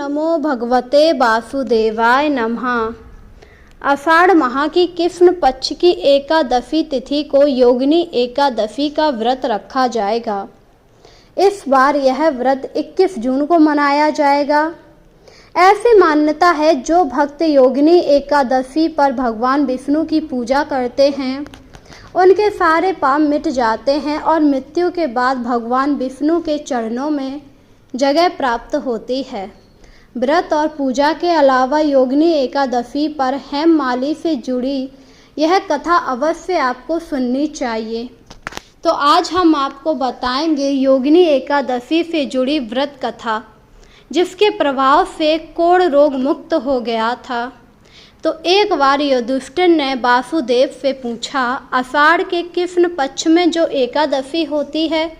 नमो भगवते वासुदेवाय नमः। आषाढ़ माह की कृष्ण पक्ष की एकादशी तिथि को योगिनी एकादशी का व्रत रखा जाएगा। इस बार यह व्रत 21 जून को मनाया जाएगा। ऐसी मान्यता है, जो भक्त योगिनी एकादशी पर भगवान विष्णु की पूजा करते हैं उनके सारे पाप मिट जाते हैं और मृत्यु के बाद भगवान विष्णु के चरणों में जगह प्राप्त होती है। व्रत और पूजा के अलावा योगिनी एकादशी पर हेममाली से जुड़ी यह कथा अवश्य आपको सुननी चाहिए। तो आज हम आपको बताएंगे योगिनी एकादशी से जुड़ी व्रत कथा, जिसके प्रभाव से कोढ़ रोग मुक्त हो गया था। तो एक बार युधिष्ठिर ने वासुदेव से पूछा, आषाढ़ के कृष्ण पक्ष में जो एकादशी होती है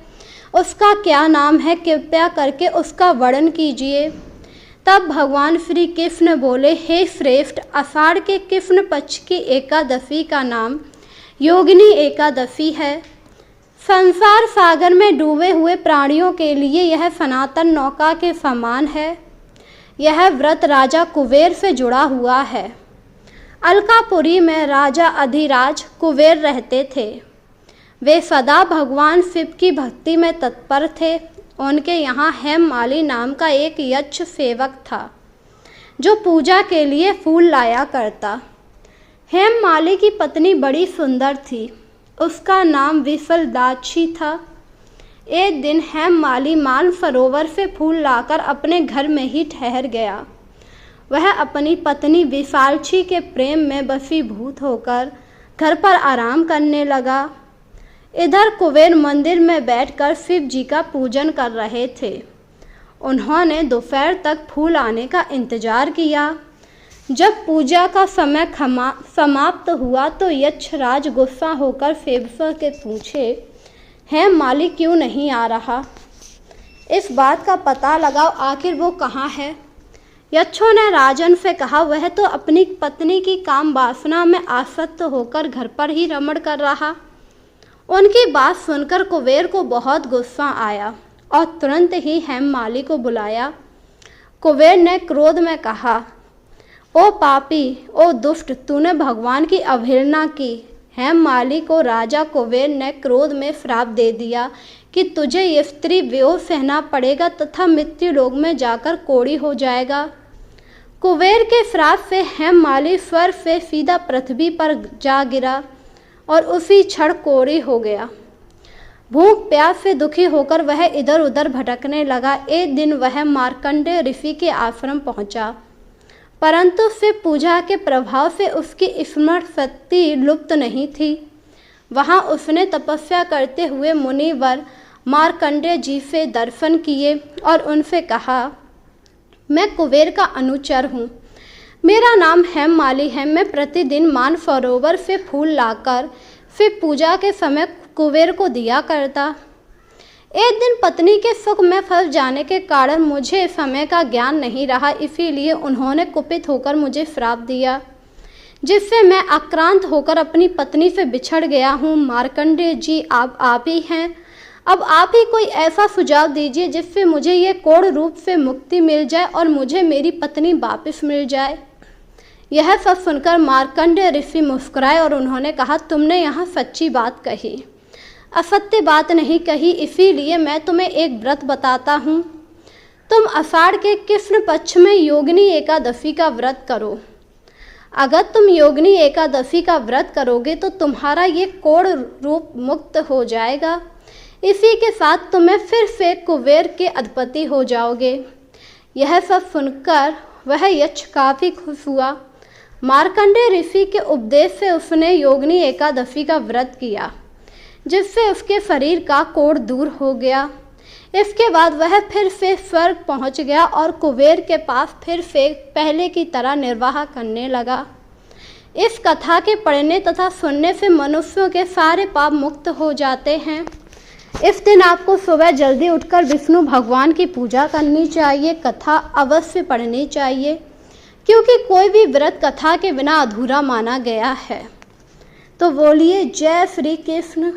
उसका क्या नाम है, कृपया करके उसका वर्णन कीजिए। तब भगवान श्री कृष्ण बोले, हे श्रेष्ठ, आषाढ़ के कृष्ण पक्ष की एकादशी का नाम योगिनी एकादशी है। संसार सागर में डूबे हुए प्राणियों के लिए यह सनातन नौका के समान है। यह व्रत राजा कुबेर से जुड़ा हुआ है। अलकापुरी में राजा अधिराज कुबेर रहते थे। वे सदा भगवान शिव की भक्ति में तत्पर थे। उनके यहाँ हेममाली नाम का एक यक्ष सेवक था, जो पूजा के लिए फूल लाया करता। हेममाली की पत्नी बड़ी सुंदर थी। उसका नाम विफलदाक्षी था। एक दिन हेममाली मानसरोवर से फूल लाकर अपने घर में ही ठहर गया। वह अपनी पत्नी विशालक्षी के प्रेम में वशीभूत होकर घर पर आराम करने लगा। इधर कुबेर मंदिर में बैठकर शिव जी का पूजन कर रहे थे। उन्होंने दोपहर तक फूल आने का इंतजार किया। जब पूजा का समय समाप्त हुआ तो यक्षराज गुस्सा होकर सेवक से पूछे, हेममाली क्यों नहीं आ रहा? इस बात का पता लगाओ, आखिर वो कहाँ है? यक्षों ने राजन से कहा, वह तो अपनी पत्नी की काम वासना में आसक्त होकर घर पर ही रमण कर रहा। उनकी बात सुनकर कुबेर को बहुत गुस्सा आया और तुरंत ही हेममाली को बुलाया। कुबेर ने क्रोध में कहा, ओ पापी, ओ दुष्ट, तूने भगवान की अवहेलना की। हेममाली को राजा कुबेर ने क्रोध में श्राप दे दिया कि तुझे ये स्त्री वियोग सहना पड़ेगा तथा मृत्यु लोक में जाकर कोढ़ी हो जाएगा। कुबेर के श्राप से हेममाली स्वर्ग से सीधा पृथ्वी पर जा गिरा और उसी क्षण कोढ़ी हो गया। भूख प्यास से दुखी होकर वह इधर उधर भटकने लगा। एक दिन वह मार्कंडेय ऋषि के आश्रम पहुंचा, परंतु शिव पूजा के प्रभाव से उसकी स्मरण शक्ति लुप्त नहीं थी। वहां उसने तपस्या करते हुए मुनिवर मार्कंडेय जी से दर्शन किए और उनसे कहा, मैं कुबेर का अनुचर हूँ। मेरा नाम हेममाली है। मैं प्रतिदिन मानसरोवर से फूल लाकर शिव पूजा के समय कुबेर को दिया करता। एक दिन पत्नी के सुख में फंस जाने के कारण मुझे समय का ज्ञान नहीं रहा, इसीलिए उन्होंने कुपित होकर मुझे श्राप दिया, जिससे मैं आक्रांत होकर अपनी पत्नी से बिछड़ गया हूँ। मार्कंडेय जी, आप ही हैं। अब आप ही कोई ऐसा सुझाव दीजिए जिससे मुझे ये कोढ़ रूप से मुक्ति मिल जाए और मुझे मेरी पत्नी वापस मिल जाए। यह सब सुनकर मार्कंडेय ऋषि मुस्कुराए और उन्होंने कहा, तुमने यहाँ सच्ची बात कही, असत्य बात नहीं कही। इसीलिए मैं तुम्हें एक व्रत बताता हूँ। तुम आषाढ़ के कृष्ण पक्ष में योगिनी एकादशी का व्रत करो। अगर तुम योगिनी एकादशी का व्रत करोगे तो तुम्हारा ये कोढ़ रूप मुक्त हो जाएगा। इसी के साथ तुम्हें फिर से कुबेर के अधिपति हो जाओगे। यह सब सुनकर वह यक्ष काफी खुश हुआ। मार्कंडेय ऋषि के उपदेश से उसने योगिनी एकादशी का व्रत किया, जिससे उसके शरीर का कोढ़ दूर हो गया। इसके बाद वह फिर से स्वर्ग पहुंच गया और कुबेर के पास फिर से पहले की तरह निर्वाह करने लगा। इस कथा के पढ़ने तथा सुनने से मनुष्यों के सारे पाप मुक्त हो जाते हैं। इस दिन आपको सुबह जल्दी उठकर विष्णु भगवान की पूजा करनी चाहिए। कथा अवश्य पढ़नी चाहिए, क्योंकि कोई भी व्रत कथा के बिना अधूरा माना गया है। तो बोलिए जय श्री कृष्ण।